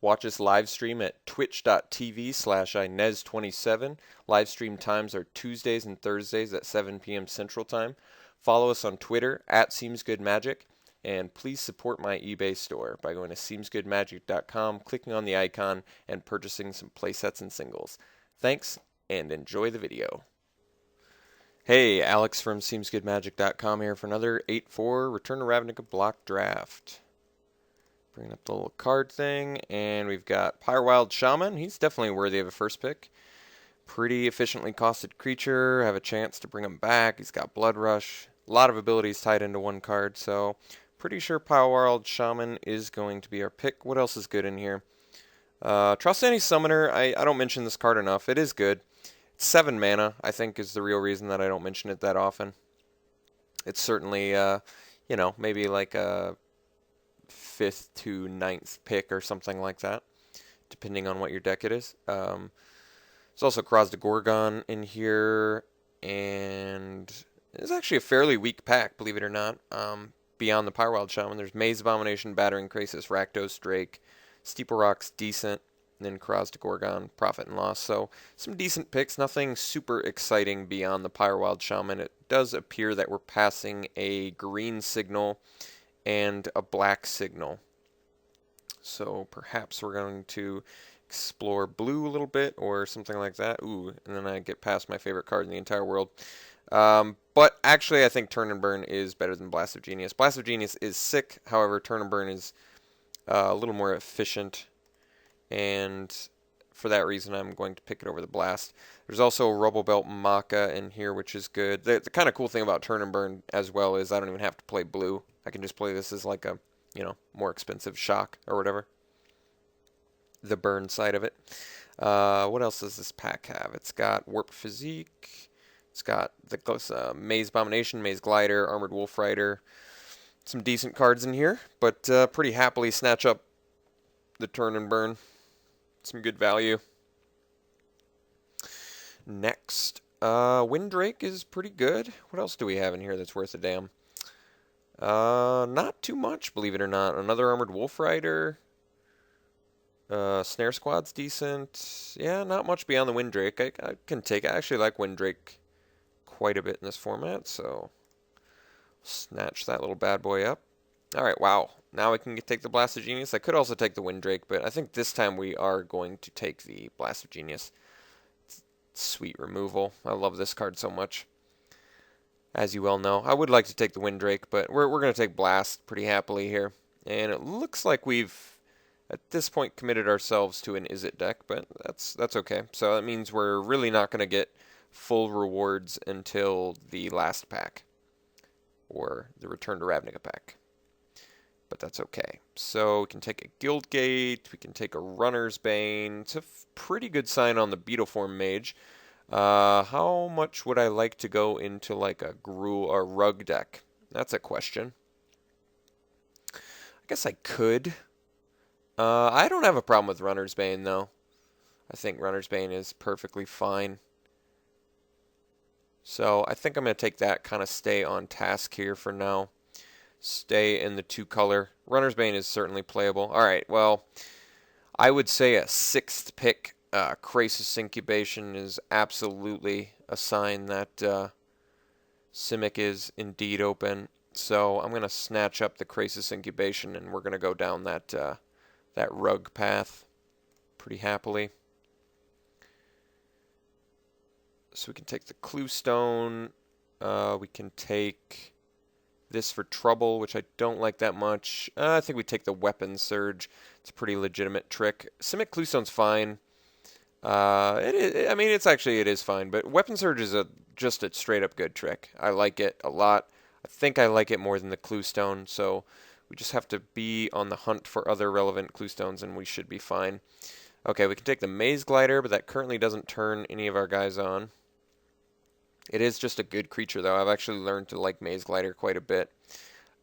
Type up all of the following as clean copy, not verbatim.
Watch us live stream at twitch.tv/Inez27. Live stream times are Tuesdays and Thursdays at 7 p.m. Central Time. Follow us on Twitter at SeemsGoodMagic. And please support my eBay store by going to SeemsGoodMagic.com, clicking on the icon, and purchasing some playsets and singles. Thanks, and enjoy the video. Hey, Alex from SeemsGoodMagic.com here for another 8-4 Return to Ravnica block draft. Bringing up the little card thing, and we've got Pyrewild Shaman. He's definitely worthy of a first pick. Pretty efficiently costed creature. Have a chance to bring him back. He's got Blood Rush. A lot of abilities tied into one card, so pretty sure Pyrewild Shaman is going to be our pick. What else is good in here? Trustani Summoner. I don't mention this card enough. It is good. It's 7 mana, I think, is the real reason that I don't mention it that often. It's certainly, maybe like a 5th to 9th pick or something like that, depending on what your deck it is. There's also Cross to Gorgon in here, and it's actually a fairly weak pack, believe it or not. Beyond the Pyrewild Shaman, there's Maze Abomination, Battering Krasis, Rakdos, Drake, Steeple Rock's decent, and then Cross to Gorgon, Profit and Loss. So some decent picks, nothing super exciting beyond the Pyrewild Shaman. It does appear that we're passing a green signal and a black signal. So perhaps we're going to explore blue a little bit or something like that. Ooh, and then I get past my favorite card in the entire world. But actually, I think Turn and Burn is better than Blast of Genius. Blast of Genius is sick. However, Turn and Burn is a little more efficient. And for that reason, I'm going to pick it over the Blast. There's also Rubble Belt Maka in here, which is good. The kind of cool thing about Turn and Burn as well is I don't even have to play blue. I can just play this as like a, more expensive shock or whatever. The burn side of it. What else does this pack have? It's got Warp Physique. It's got the Maze Abomination, Maze Glider, Armored Wolf Rider. Some decent cards in here, but pretty happily snatch up the Turn and Burn. Some good value. Next, Windrake is pretty good. What else do we have in here that's worth a damn? Not too much, believe it or not. Another Armored Wolf Rider. Snare Squad's decent. Yeah, not much beyond the Windrake. I can take it. I actually like Windrake quite a bit in this format, so snatch that little bad boy up. Alright, wow. Now we can take the Blast of Genius. I could also take the Windrake, but I think this time we are going to take the Blast of Genius. Sweet removal. I love this card so much. As you well know. I would like to take the Windrake, but we're going to take Blast pretty happily here. And it looks like we've, at this point, committed ourselves to an Izzet deck, but that's okay. So that means we're really not going to get full rewards until the last pack. Or the Return to Ravnica pack. But that's okay. So we can take a Guildgate, we can take a Runner's Bane. It's a pretty good sign on the Beetleform Mage. How much would I like to go into like a Rug deck? That's a question. I guess I could. I don't have a problem with Runner's Bane though. I think Runner's Bane is perfectly fine. So I think I'm going to take that, kind of stay on task here for now. Stay in the 2-color. Runner's Bane is certainly playable. Alright, well, I would say a 6th pick, Krasis Incubation, is absolutely a sign that Simic is indeed open. So I'm going to snatch up the Krasis Incubation, and we're going to go down that rug path pretty happily. So we can take the Clue Stone. We can take this for Trouble, which I don't like that much. I think we take the Weapon Surge. It's a pretty legitimate trick. Simic Clue Stone's fine. It is fine, but Weapon Surge is just a straight up good trick. I like it a lot. I think I like it more than the Clue Stone, so we just have to be on the hunt for other relevant Clue Stones, and we should be fine. Okay, we can take the Maze Glider, but that currently doesn't turn any of our guys on. It is just a good creature, though. I've actually learned to like Maze Glider quite a bit.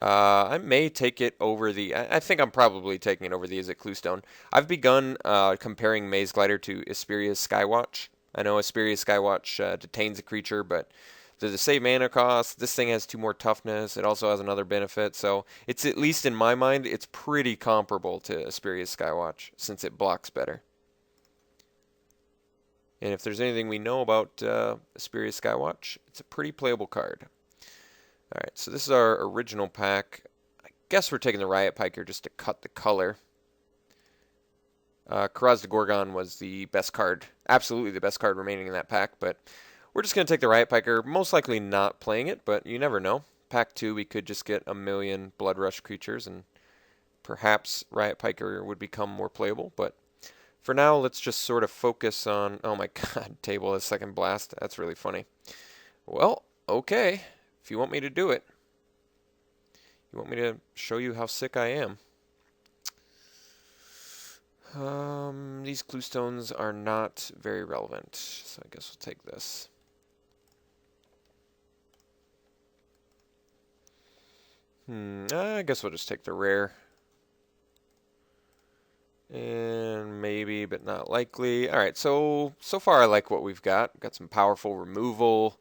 I may take it over the... I think I'm probably taking it over the Izzet Cluestone. I've begun comparing Maze Glider to Asperia's Skywatch. I know Asperia's Skywatch detains a creature, but they're the same mana cost. This thing has 2 more toughness. It also has another benefit. So it's, at least in my mind, it's pretty comparable to Asperia's Skywatch since it blocks better. And if there's anything we know about Asperia's Skywatch, it's a pretty playable card. Alright, so this is our original pack. I guess we're taking the Riot Piker just to cut the color. Karaz the Gorgon was the best card, absolutely the best card remaining in that pack, but we're just going to take the Riot Piker, most likely not playing it, but you never know. Pack 2, we could just get a million Blood Rush creatures, and perhaps Riot Piker would become more playable, but for now, let's just sort of focus on, oh my god, Table as Second Blast, that's really funny. Well, okay, if you want me to do it, you want me to show you how sick I am. These clue stones are not very relevant, so I guess we'll take this. I guess we'll just take the rare. And maybe, but not likely. Alright, so far I like what we've got. We've got some powerful removal.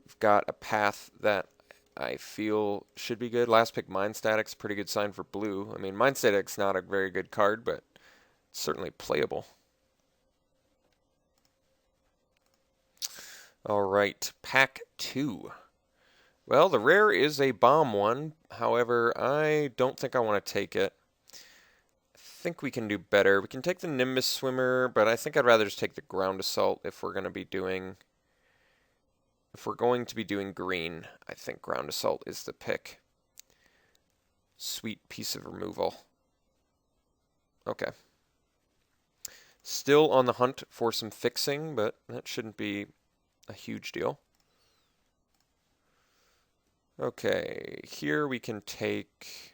We've got a path that I feel should be good. Last pick, Mind Static's pretty good sign for blue. I mean, Mind Static's not a very good card, but it's certainly playable. Alright, pack 2. Well, the rare is a bomb one. However, I don't think I want to take it. I think we can do better. We can take the Nimbus Swimmer, but I think I'd rather just take the Ground Assault if we're going to be doing green. I think Ground Assault is the pick. Sweet piece of removal. Okay. Still on the hunt for some fixing, but that shouldn't be a huge deal. Okay, here we can take,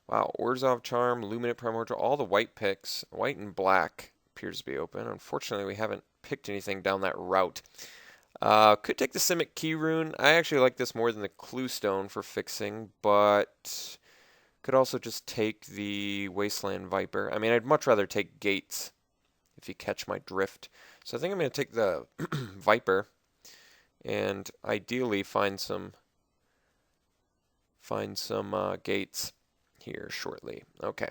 wow, Orzhov Charm, Luminate Primordial, all the white picks. White and black appears to be open. Unfortunately, we haven't picked anything down that route. Could take the Simic Key Rune. I actually like this more than the Clue Stone for fixing, but could also just take the Wasteland Viper. I mean, I'd much rather take Gates, if you catch my drift. So I think I'm going to take the Viper and ideally find some Gates here shortly. Okay.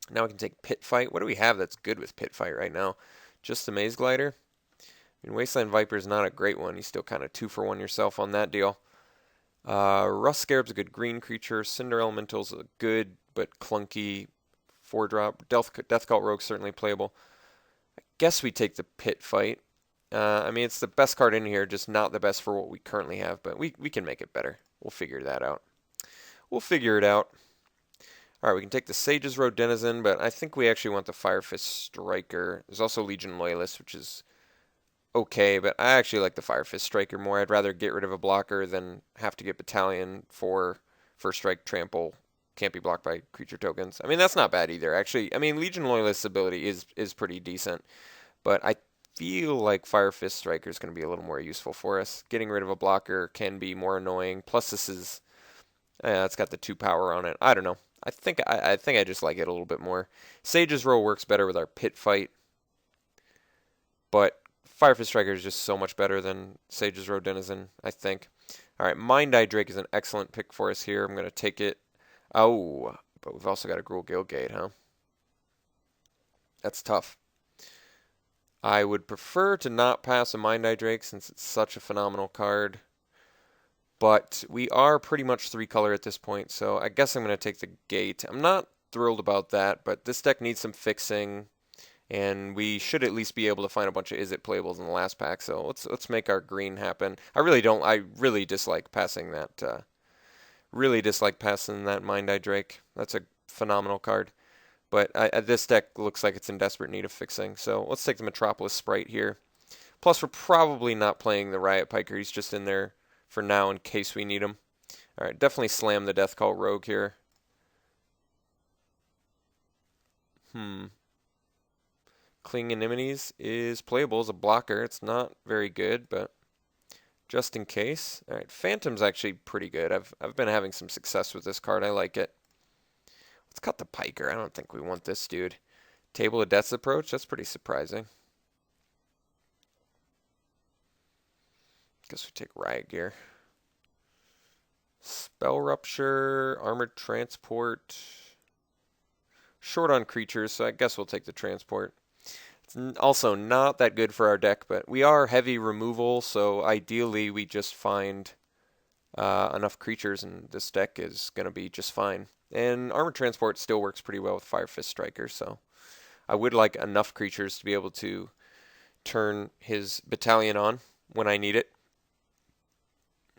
Now we can take Pit Fight. What do we have that's good with Pit Fight right now? Just the Maze Glider? I mean, Wasteland Viper is not a great one. You still kind of 2-for-1 yourself on that deal. Rust Scarab's a good green creature. Cinder Elemental's a good but clunky 4-drop. Death Cult Rogue's certainly playable. I guess we take the Pit Fight. I mean, it's the best card in here, just not the best for what we currently have, but we can make it better. We'll figure that out. We'll figure it out. Alright, we can take the Sage's Road Denizen, but I think we actually want the Firefist Striker. There's also Legion Loyalist, which is okay, but I actually like the Firefist Striker more. I'd rather get rid of a blocker than have to get Battalion for First Strike, Trample, can't be blocked by creature tokens. I mean, that's not bad either. Actually, I mean, Legion Loyalist's ability is pretty decent, but I feel like Firefist Striker is going to be a little more useful for us. Getting rid of a blocker can be more annoying. Plus, this is, it's got the 2 power on it. I don't know. I think I just like it a little bit more. Sage's Row works better with our Pit Fight, but Firefist Striker is just so much better than Sage's Row Denizen, I think. Alright, Mind Eye Drake is an excellent pick for us here. I'm going to take it. Oh, but we've also got a Gruul Guildgate, huh? That's tough. I would prefer to not pass a Mind Eye Drake since it's such a phenomenal card. But we are pretty much 3-color at this point, so I guess I'm going to take the Gate. I'm not thrilled about that, but this deck needs some fixing. And we should at least be able to find a bunch of Is It playables in the last pack. So let's make our green happen. I really dislike passing that. Mind Eye Drake. That's a phenomenal card. But this deck looks like it's in desperate need of fixing. So let's take the Metropolis Sprite here. Plus, we're probably not playing the Riot Piker. He's just in there for now in case we need him. All right, definitely slam the Death Cult Rogue here. Clinging Anemones is playable as a blocker. It's not very good, but just in case. All right, Phantom's actually pretty good. I've been having some success with this card. I like it. Let's cut the Piker. I don't think we want this dude. Table of Death's Approach. That's pretty surprising. Guess we take Riot Gear. Spell Rupture, Armored Transport. Short on creatures, so I guess we'll take the Transport. It's also not that good for our deck, but we are heavy removal, so ideally we just find enough creatures, and this deck is going to be just fine. And Armored Transport still works pretty well with Fire Fist Striker, so I would like enough creatures to be able to turn his battalion on when I need it.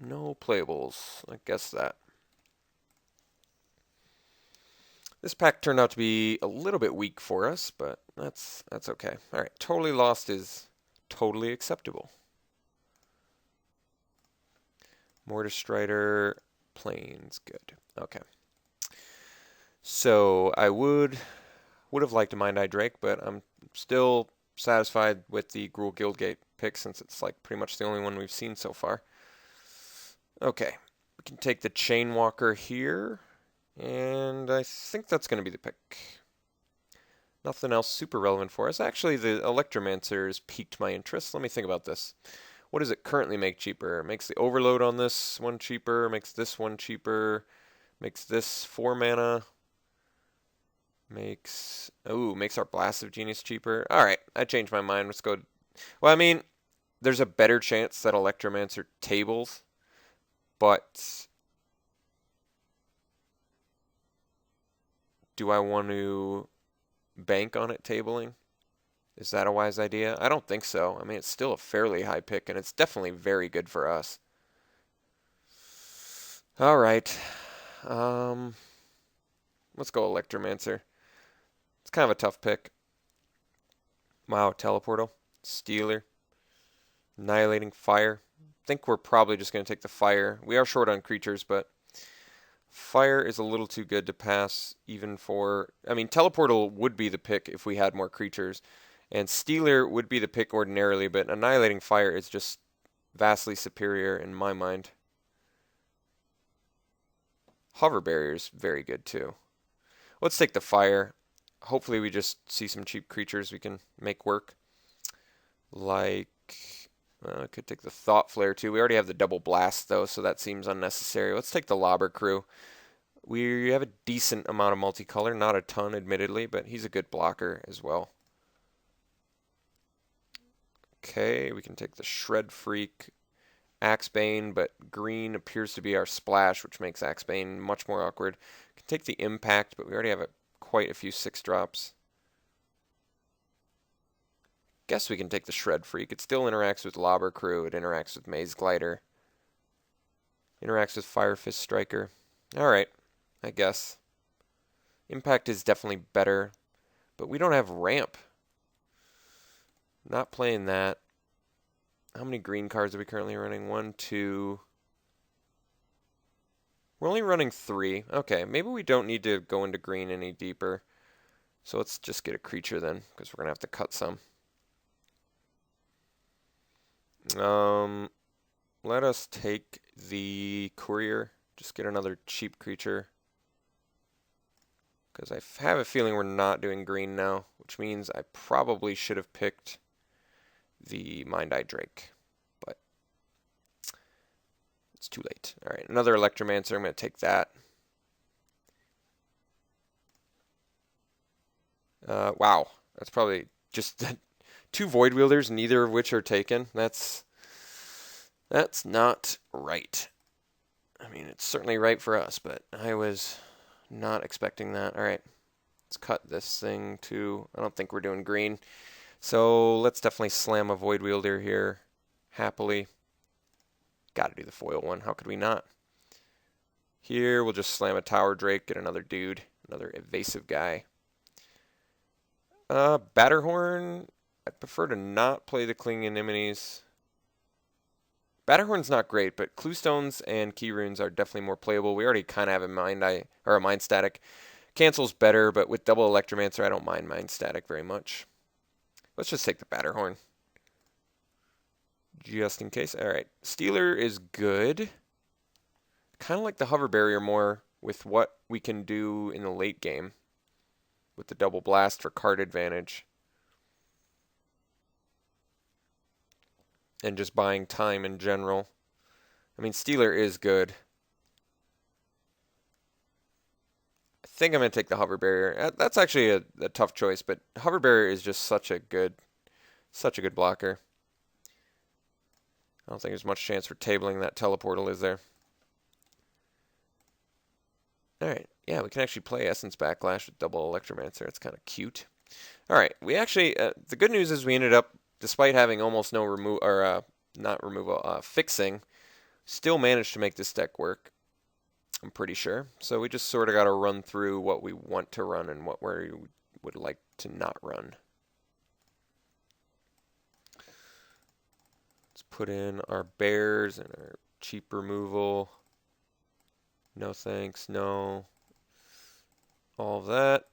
No playables. I guess that. This pack turned out to be a little bit weak for us, but that's okay. All right, totally lost is totally acceptable. Mortar Strider, Plains, good. Okay. So I would have liked a Mind Eye Drake, but I'm still satisfied with the Gruul Guildgate pick since it's like pretty much the only one we've seen so far. Okay, we can take the Chainwalker here, and I think that's going to be the pick. Nothing else super relevant for us. Actually, the Electromancer has piqued my interest. Let me think about this. What does it currently make cheaper? It makes the Overload on this one cheaper, makes this one cheaper, makes this 4 mana, makes our Blast of Genius cheaper. Alright, I changed my mind. Let's go. Well, I mean, there's a better chance that Electromancer tables, but do I want to bank on it tabling? Is that a wise idea? I don't think so. I mean, it's still a fairly high pick, and it's definitely very good for us. All right. Let's go Electromancer. It's kind of a tough pick. Wow, Teleportal, Stealer, Annihilating Fire. I think we're probably just going to take the Fire. We are short on creatures, but Fire is a little too good to pass even for... I mean, Teleportal would be the pick if we had more creatures. And Stealer would be the pick ordinarily, but Annihilating Fire is just vastly superior in my mind. Hover Barrier is very good too. Let's take the Fire. Hopefully we just see some cheap creatures we can make work. Like, I could take the Thought Flare too. We already have the Double Blast though, so that seems unnecessary. Let's take the Lobber Crew. We have a decent amount of multicolor, not a ton admittedly, but he's a good blocker as well. Okay, we can take the Shred Freak, Axebane, but green appears to be our splash, which makes Axebane much more awkward. We can take the Impact, but we already have quite a few 6-drops. Guess we can take the Shred Freak. It still interacts with Lobber Crew. It interacts with Maze Glider. Interacts with Fire Fist Striker. Alright, I guess. Impact is definitely better, but we don't have Ramp. Not playing that. How many green cards are we currently running? 1, 2. We're only running 3. Okay, maybe we don't need to go into green any deeper. So let's just get a creature then, because we're going to have to cut some. Let us take the Courier. Just get another cheap creature. Because I have a feeling we're not doing green now, which means I probably should have picked the Mind Eye Drake, but it's too late. All right, another Electromancer. I'm going to take that. Wow, that's probably just 2 Void Wielders, neither of which are taken. That's not right. I mean, it's certainly right for us, but I was not expecting that. All right, let's cut this thing too. I don't think we're doing green. So let's definitely slam a Void Wielder here, happily. Got to do the foil one. How could we not? Here, we'll just slam a Tower Drake, get another dude, another evasive guy. Batterhorn, I'd prefer to not play the Clinging Anemones. Batterhorn's not great, but Cluestones and Key Runes are definitely more playable. We already kind of have a Mind Static. Cancel's better, but with double Electromancer, I don't mind Mind Static very much. Let's just take the Batterhorn. Just in case. Alright. Stealer is good. Kind of like the Hover Barrier more with what we can do in the late game. With the Double Blast for card advantage. and just buying time in general. I mean, Stealer is good. I think I'm going to take the Hover Barrier. That's actually a tough choice, but Hover Barrier is just such a good blocker. I don't think there's much chance for tabling that Teleportal, is there? Alright, yeah, we can actually play Essence Backlash with double Electromancer. It's kind of cute. Alright, we actually, the good news is we ended up, despite having almost no fixing, still managed to make this deck work. I'm pretty sure. So we just sort of got to run through what we want to run and what we would like to not run. Let's put in our bears and our cheap removal. No thanks, no. All of that.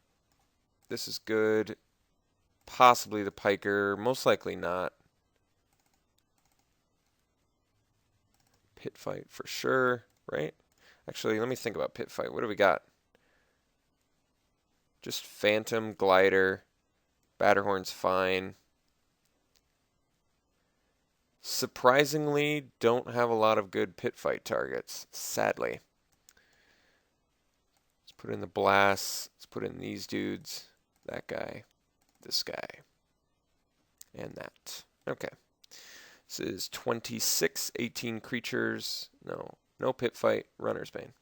This is good. Possibly the Piker, most likely not. Pit Fight for sure, right? Actually, let me think about Pit Fight. What do we got? Just Phantom, Glider, Batterhorn's fine. Surprisingly, don't have a lot of good Pit Fight targets, sadly. Let's put in the Blast. Let's put in these dudes. That guy, this guy, and that. Okay. This is 26, 18 creatures. No Pit Fight, Runner's Bane.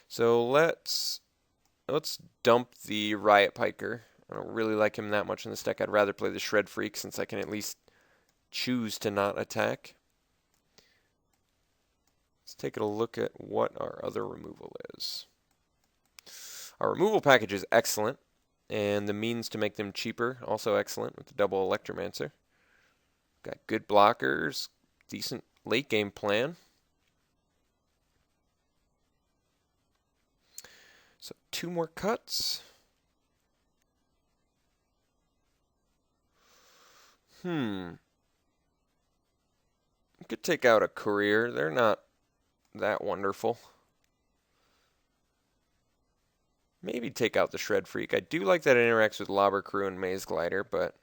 So let's dump the Riot Piker. I don't really like him that much in this deck. I'd rather play the Shred Freak since I can at least choose to not attack. Let's take a look at what our other removal is. Our removal package is excellent, and the means to make them cheaper also excellent with the double Electromancer. Got good blockers, decent late game plan. So 2 more cuts. You could take out a Courier. They're not that wonderful. Maybe take out the Shred Freak. I do like that it interacts with Lobber Crew and Maze Glider, but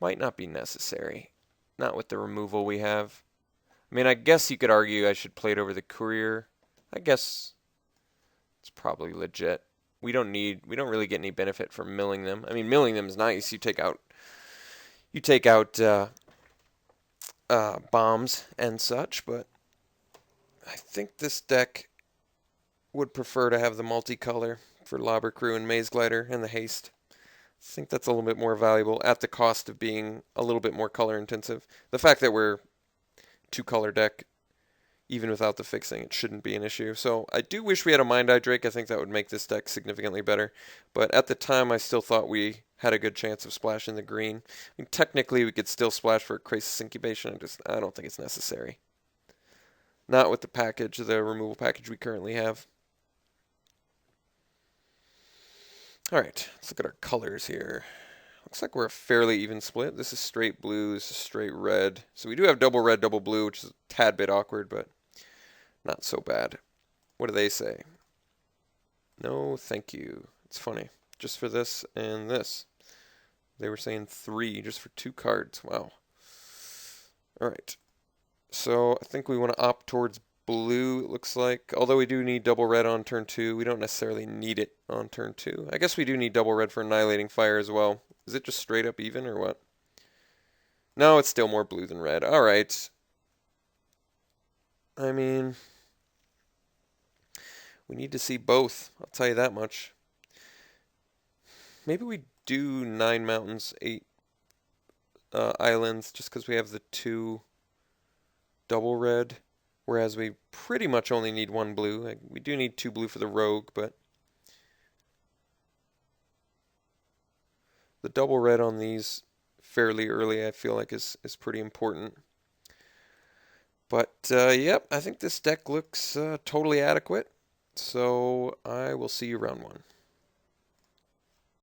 might not be necessary. Not with the removal we have. I mean, I guess you could argue I should play it over the Courier. I guess it's probably legit. We don't really get any benefit from milling them. I mean, milling them is nice. You take out bombs and such, but I think this deck would prefer to have the multicolor for Lobber Crew and Maze Glider and the haste. I think that's a little bit more valuable at the cost of being a little bit more color intensive. The fact that we're 2-color deck, even without the fixing, it shouldn't be an issue. So I do wish we had a Mind Eye Drake. I think that would make this deck significantly better. But at the time, I still thought we had a good chance of splashing the green. I mean, technically, we could still splash for Crisis Incubation. I don't think it's necessary. Not with the removal package we currently have. Alright, let's look at our colors here. Looks like we're a fairly even split. This is straight blue, this is straight red. So we do have double red, double blue, which is a tad bit awkward, but not so bad. What do they say? No, thank you. It's funny. Just for this and this. They were saying 3 just for 2 cards. Wow. Alright. So I think we want to opt towards blue, it looks like. Although we do need double red on turn 2, we don't necessarily need it on turn 2. I guess we do need double red for Annihilating Fire as well. Is it just straight up even or what? No, it's still more blue than red. Alright. I mean, we need to see both. I'll tell you that much. Maybe we do 9 mountains, 8 islands, just because we have the 2 double red. Whereas we pretty much only need 1 blue. We do need 2 blue for the rogue, but the double red on these fairly early I feel like is pretty important. But yep, I think this deck looks totally adequate. So I will see you round 1.